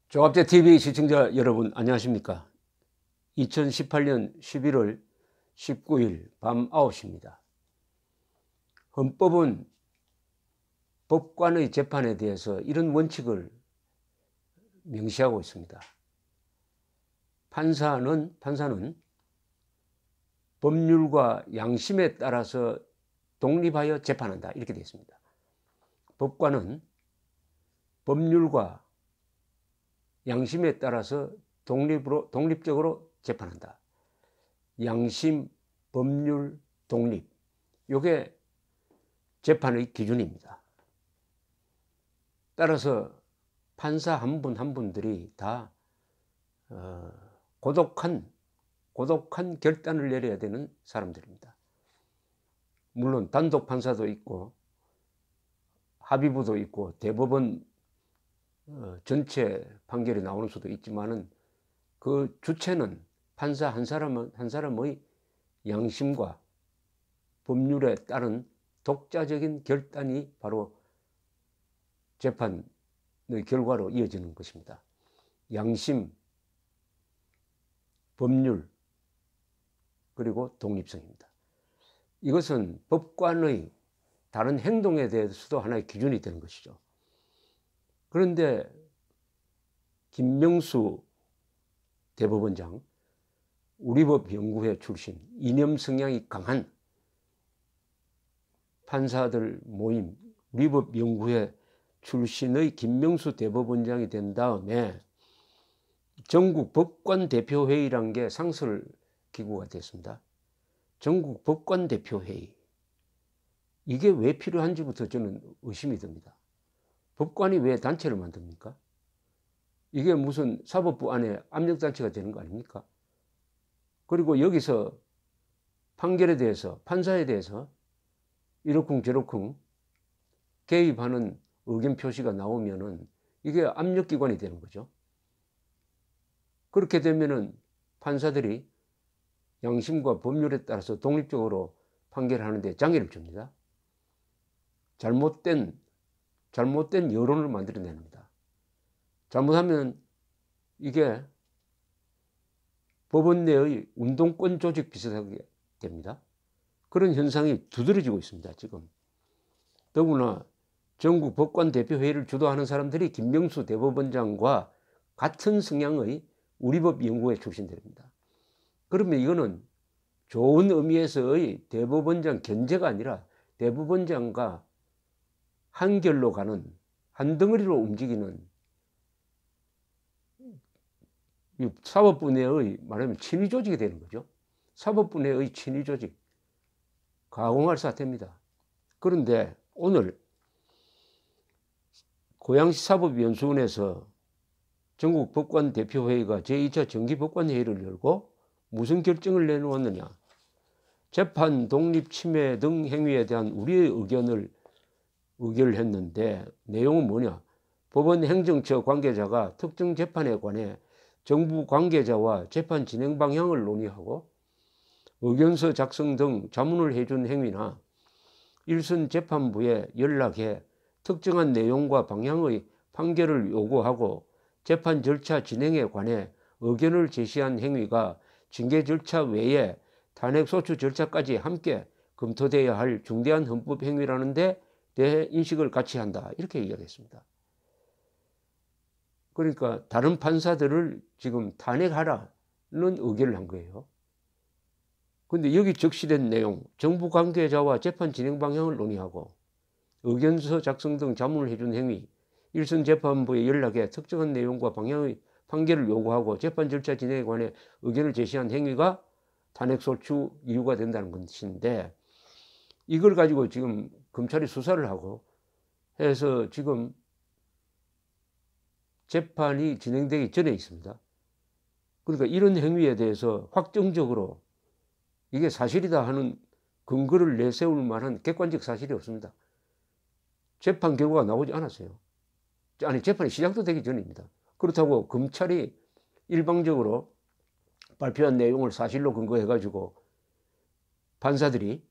조갑제TV 시청자 여러분 안녕하십니까. 2018년 11월 19일 밤 9시입니다. 헌법은 법관의 재판에 대해서 이런 원칙을 명시하고 있습니다. 판사는 법률과 양심에 따라서 독립하여 재판한다, 이렇게 되어 있습니다. 법관은 법률과 양심에 따라서 독립적으로 재판한다. 양심, 법률, 독립, 이게 재판의 기준입니다. 따라서 판사 한 분 한 분들이 다 고독한 결단을 내려야 되는 사람들입니다. 물론 단독 판사도 있고 합의부도 있고 대법원 전체 판결이 나오는 수도 있지만은 그 주체는 판사 한 사람의 양심과 법률에 따른 독자적인 결단이 바로 재판의 결과로 이어지는 것입니다. 양심, 법률, 그리고 독립성입니다. 이것은 법관의 다른 행동에 대해서도 하나의 기준이 되는 것이죠. 그런데 김명수 대법원장, 우리법연구회 출신, 이념 성향이 강한 판사들 모임 우리법연구회 출신의 김명수 대법원장이 된 다음에 전국 법관대표회의라는 게 상설 기구가 됐습니다. 전국 법관대표회의, 이게 왜 필요한지부터 저는 의심이 듭니다. 법관이 왜 단체를 만듭니까? 이게 무슨 사법부 안에 압력단체가 되는 거 아닙니까? 그리고 여기서 판결에 대해서, 판사에 대해서 이러쿵저러쿵 개입하는 의견 표시가 나오면은 이게 압력기관이 되는 거죠. 그렇게 되면은 판사들이 양심과 법률에 따라서 독립적으로 판결하는데 장애를 줍니다. 잘못된 여론을 만들어냅니다. 잘못하면 이게 법원 내의 운동권 조직 비슷하게 됩니다. 그런 현상이 두드러지고 있습니다, 지금. 더구나 전국 법관대표회의를 주도하는 사람들이 김명수 대법원장과 같은 성향의 우리법연구회 출신들입니다. 그러면 이거는 좋은 의미에서의 대법원장 견제가 아니라 대법원장과 한결로 가는, 한 덩어리로 움직이는 사법부 내의 말하면 친위 조직이 되는 거죠. 사법부 내의 친위 조직, 가공할 사태입니다. 그런데 오늘 고양시 사법연수원에서 전국 법관대표회의가 제2차 정기법관회의를 열고 무슨 결정을 내놓았느냐. 재판 독립 침해 등 행위에 대한 우리의 의견을 의결했는데 내용은 뭐냐. 법원 행정처 관계자가 특정 재판에 관해 정부 관계자와 재판 진행 방향을 논의하고 의견서 작성 등 자문을 해준 행위나 일선 재판부에 연락해 특정한 내용과 방향의 판결을 요구하고 재판 절차 진행에 관해 의견을 제시한 행위가 징계 절차 외에 탄핵소추 절차까지 함께 검토되어야 할 중대한 헌법 행위라는 데 대해 인식을 같이 한다, 이렇게 이야기했습니다. 그러니까 다른 판사들을 지금 탄핵하라는 의견을 한 거예요. 그런데 여기 적시된 내용, 정부 관계자와 재판 진행 방향을 논의하고 의견서 작성 등 자문을 해준 행위, 일선 재판부에 연락해 특정한 내용과 방향의 판결을 요구하고 재판 절차 진행에 관해 의견을 제시한 행위가 탄핵소추 이유가 된다는 것인데, 이걸 가지고 지금 검찰이 수사를 하고 해서 지금 재판이 진행되기 전에 있습니다. 그러니까 이런 행위에 대해서 확정적으로 이게 사실이다 하는 근거를 내세울 만한 객관적 사실이 없습니다. 재판 결과가 나오지 않았어요. 아니, 재판이 시작도 되기 전입니다. 그렇다고 검찰이 일방적으로 발표한 내용을 사실로 근거해가지고 판사들이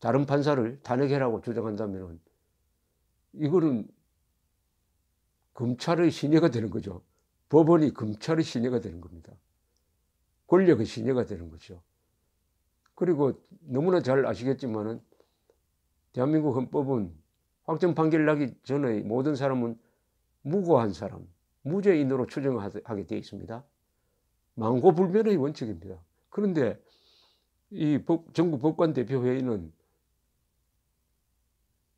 다른 판사를 탄핵해라고 주장한다면 이거는 검찰의 시녀가 되는 거죠. 법원이 검찰의 시녀가 되는 겁니다. 권력의 시녀가 되는 거죠. 그리고 너무나 잘 아시겠지만은 대한민국 헌법은 확정 판결 나기 전에 모든 사람은 무고한 사람, 무죄인으로 추정하게 되어 있습니다. 망고불변의 원칙입니다. 그런데 이 전국법관대표회의는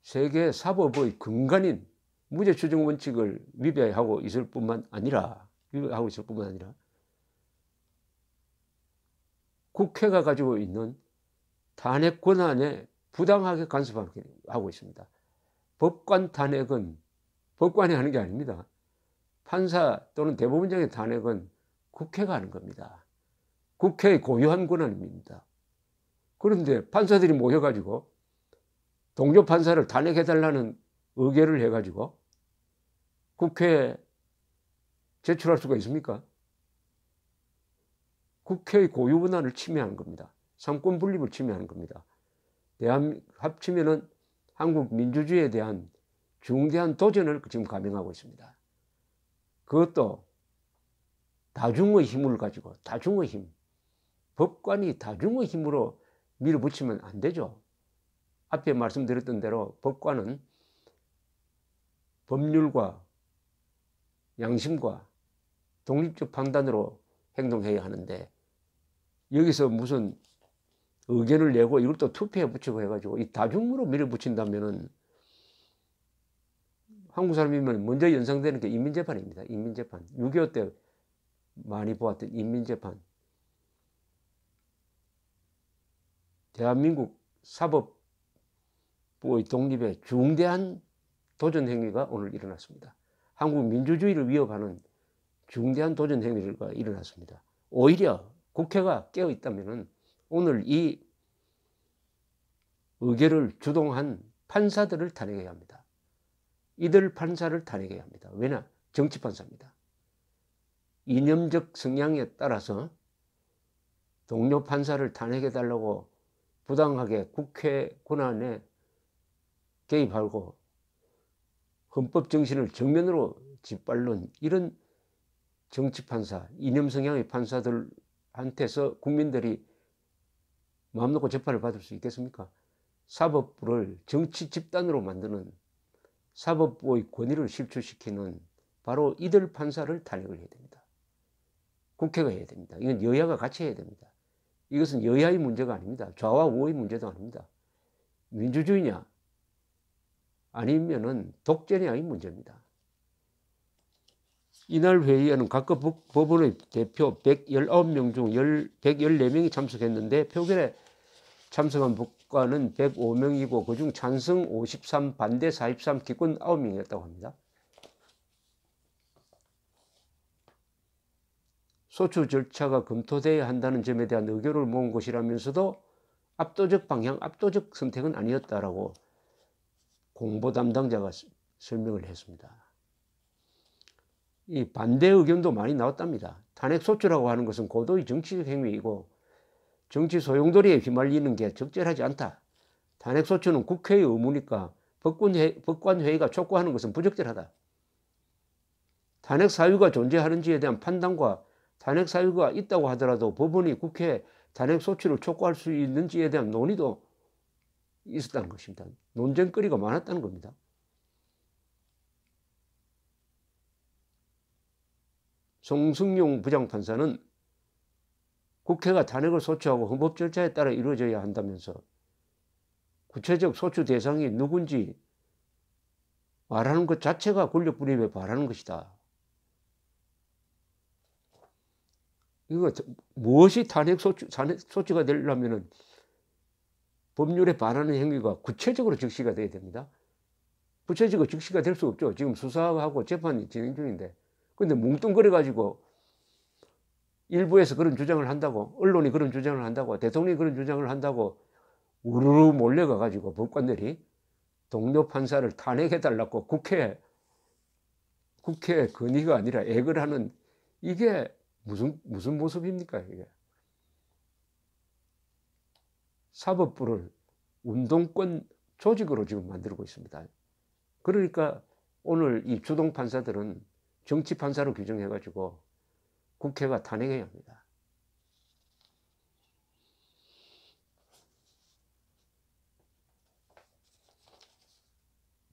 세계 사법의 근간인 무죄 추정 원칙을 위배하고 있을 뿐만 아니라 국회가 가지고 있는 탄핵 권한에 부당하게 간섭하고 있습니다. 법관 탄핵은 법관이 하는 게 아닙니다. 판사 또는 대법원장의 탄핵은 국회가 하는 겁니다. 국회의 고유한 권한입니다. 그런데 판사들이 모여가지고 동료 판사를 탄핵해달라는 의결을 해가지고 국회에 제출할 수가 있습니까? 국회의 고유 권한을 침해하는 겁니다. 삼권 분립을 침해하는 겁니다. 합치면은 한국 민주주의에 대한 중대한 도전을 지금 감행하고 있습니다. 그것도 다중의 힘을 가지고, 다중의 힘, 법관이 다중의 힘으로 밀어붙이면 안 되죠. 앞에 말씀드렸던 대로 법관은 법률과 양심과 독립적 판단으로 행동해야 하는데, 여기서 무슨 의견을 내고 이걸 또 투표에 붙이고 해가지고 이 다중으로 밀어붙인다면은 한국 사람이면 먼저 연상되는 게 인민재판입니다. 인민재판. 6.25 때 많이 보았던 인민재판. 대한민국 사법부의 독립에 중대한 도전 행위가 오늘 일어났습니다. 한국 민주주의를 위협하는 중대한 도전 행위가 일어났습니다. 오히려 국회가 깨어 있다면 오늘 이 의결을 주동한 판사들을 탄핵해야 합니다. 이들 판사를 탄핵해야 합니다. 왜냐? 정치 판사입니다. 이념적 성향에 따라서 동료 판사를 탄핵해달라고 부당하게 국회 권한에 개입하고 헌법 정신을 정면으로 짓밟는 이런 정치 판사, 이념 성향의 판사들한테서 국민들이 마음 놓고 재판을 받을 수 있겠습니까? 사법부를 정치 집단으로 만드는, 사법부의 권위를 실추시키는 바로 이들 판사를 탄핵을 해야 됩니다. 국회가 해야 됩니다. 이건 여야가 같이 해야 됩니다. 이것은 여야의 문제가 아닙니다. 좌와 우의 문제도 아닙니다. 민주주의냐 아니면은 독재냐의 문제입니다. 이날 회의에는 각급 법원의 대표 119명 중 114명이 참석했는데 표결에 참석한 법관은 105명이고 그중 찬성 53, 반대 43, 기권 9명이었다고 합니다. 소추 절차가 검토돼야 한다는 점에 대한 의견을 모은 것이라면서도 압도적 방향, 압도적 선택은 아니었다라고 공보 담당자가 설명을 했습니다. 이 반대 의견도 많이 나왔답니다. 탄핵 소추라고 하는 것은 고도의 정치적 행위이고 정치 소용돌이에 휘말리는 게 적절하지 않다. 탄핵 소추는 국회의 의무니까 법관회의가 촉구하는 것은 부적절하다. 탄핵 사유가 존재하는지에 대한 판단과 탄핵 사유가 있다고 하더라도 법원이 국회에 탄핵 소추를 촉구할 수 있는지에 대한 논의도 있었다는 것입니다. 논쟁거리가 많았다는 겁니다. 송승용 부장판사는 국회가 탄핵을 소추하고 헌법 절차에 따라 이루어져야 한다면서 구체적 소추 대상이 누군지 말하는 것 자체가 권력 분립에 반하는 것이다. 이거 무엇이 탄핵 소추가 되려면은 법률에 반하는 행위가 구체적으로 적시가 돼야 됩니다. 구체적으로 적시가 될 수 없죠. 지금 수사하고 재판이 진행 중인데. 근데 뭉뚱그려가지고 일부에서 그런 주장을 한다고, 언론이 그런 주장을 한다고, 대통령이 그런 주장을 한다고 우르르 몰려가가지고 법관들이 동료 판사를 탄핵해달라고 국회에 건의가 아니라 액을 하는 이게 무슨 모습입니까, 이게? 사법부를 운동권 조직으로 지금 만들고 있습니다. 그러니까 오늘 이 주동 판사들은 정치 판사로 규정해가지고 국회가 탄핵해야 합니다.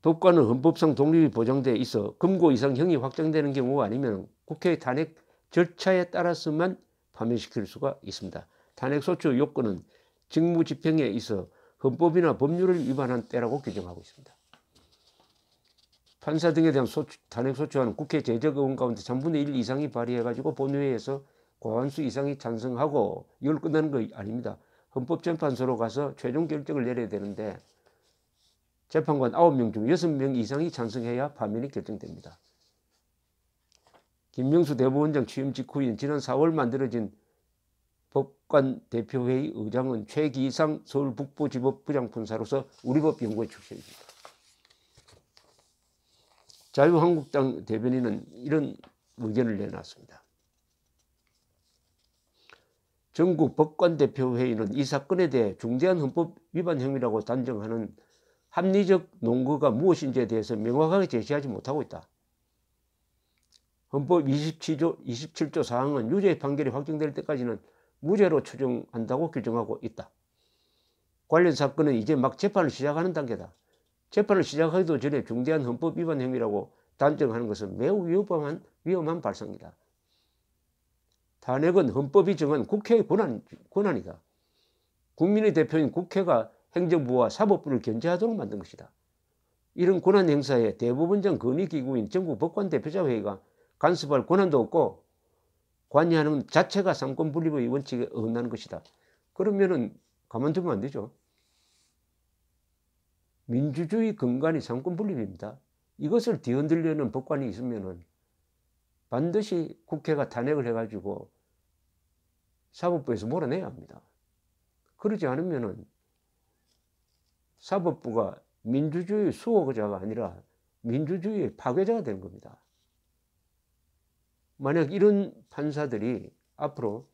법관은 헌법상 독립이 보장돼 있어 금고 이상 형이 확정되는 경우 아니면 국회의 탄핵 절차에 따라서만 파면시킬 수가 있습니다. 탄핵소추 요건은 직무집행에 있어 헌법이나 법률을 위반한 때라고 규정하고 있습니다. 판사 등에 대한 탄핵소추안은 국회 제적의원 가운데 3분의 1 이상이 발의해가지고 본회의에서 과반수 이상이 찬성하고 이걸 끝나는 거 아닙니다. 헌법재판소로 가서 최종 결정을 내려야 되는데 재판관 9명 중 6명 이상이 찬성해야 파면이 결정됩니다. 김명수 대법원장 취임 직후인 지난 4월 만들어진 법관 대표회의 의장은 최기상 서울 북부지법 부장판사로서 우리법 연구회 출신입니다. 자유한국당 대변인은 이런 의견을 내놨습니다. 전국 법관대표회의는 이 사건에 대해 중대한 헌법 위반 행위라고 단정하는 합리적 논거가 무엇인지에 대해서 명확하게 제시하지 못하고 있다. 헌법 27조 사항은 유죄 판결이 확정될 때까지는 무죄로 추정한다고 규정하고 있다. 관련 사건은 이제 막 재판을 시작하는 단계다. 재판을 시작하기도 전에 중대한 헌법 위반 행위라고 단정하는 것은 매우 위험한 발상이다. 탄핵은 헌법이 정한 국회의 권한이다. 국민의 대표인 국회가 행정부와 사법부를 견제하도록 만든 것이다. 이런 권한 행사에 대법원장 건의기구인 전국법관대표자회의가 간섭할 권한도 없고 관여하는 자체가 삼권분립의 원칙에 어긋나는 것이다. 그러면은 가만두면 안 되죠. 민주주의 근간이 삼권분립입니다. 이것을 뒤흔들려는 법관이 있으면은 반드시 국회가 탄핵을 해가지고 사법부에서 몰아내야 합니다. 그러지 않으면은 사법부가 민주주의 수호자가 아니라 민주주의의 파괴자가 되는 겁니다. 만약 이런 판사들이 앞으로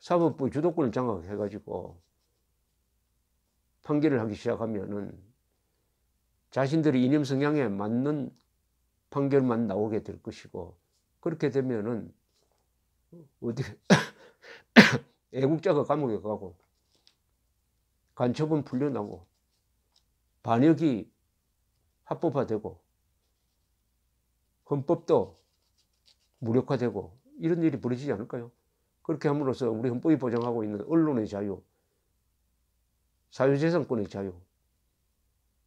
사법부 주도권을 장악해가지고 판결을 하기 시작하면은 자신들의 이념 성향에 맞는 판결만 나오게 될 것이고, 그렇게 되면은 어디 애국자가 감옥에 가고 간첩은 풀려나고 반역이 합법화되고 헌법도 무력화되고 이런 일이 벌어지지 않을까요? 그렇게 함으로써 우리 헌법이 보장하고 있는 언론의 자유, 사유재산권의 자유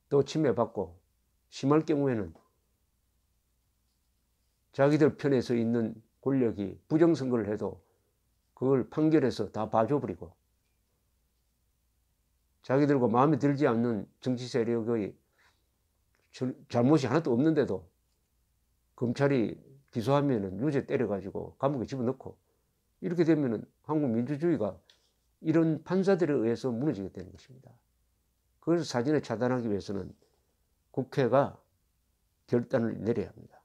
또 침해받고, 심할 경우에는 자기들 편에 서 있는 권력이 부정선거를 해도 그걸 판결해서 다 봐줘버리고, 자기들과 마음에 들지 않는 정치 세력의 잘못이 하나도 없는데도 검찰이 기소하면은 유죄 때려가지고 감옥에 집어넣고, 이렇게 되면은 한국 민주주의가 이런 판사들에 의해서 무너지게 되는 것입니다. 그것을 사전에 차단하기 위해서는 국회가 결단을 내려야 합니다.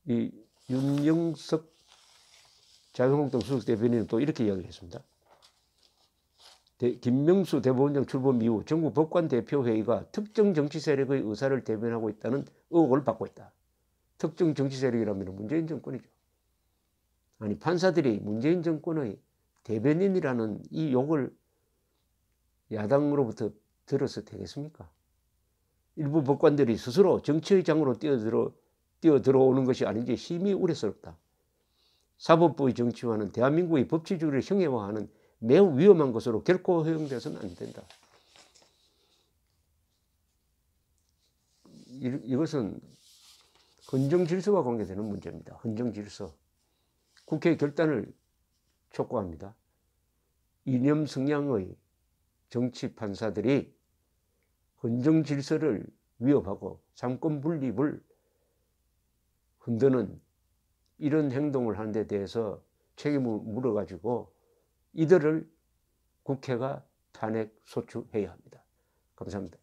이 윤영석 자유한국당 수석 대변인은 또 이렇게 이야기를 했습니다. 김명수 대법원장 출범 이후 전국 법관대표회의가 특정 정치 세력의 의사를 대변하고 있다는 의혹을 받고 있다. 특정 정치 세력이라면 문재인 정권이죠. 아니, 판사들이 문재인 정권의 대변인이라는 이 욕을 야당으로부터 들어서 되겠습니까? 일부 법관들이 스스로 정치의 장으로 뛰어들어오는 것이 아닌지 심히 우려스럽다. 사법부의 정치화는 대한민국의 법치주의를 형해화하는 매우 위험한 것으로 결코 허용돼서는 안 된다. 이것은 헌정질서와 관계되는 문제입니다. 헌정질서. 국회의 결단을 촉구합니다. 이념 성향의 정치 판사들이 헌정질서를 위협하고 삼권분립을 흔드는 이런 행동을 하는 데 대해서 책임을 물어가지고 이들을 국회가 탄핵 소추해야 합니다. 감사합니다.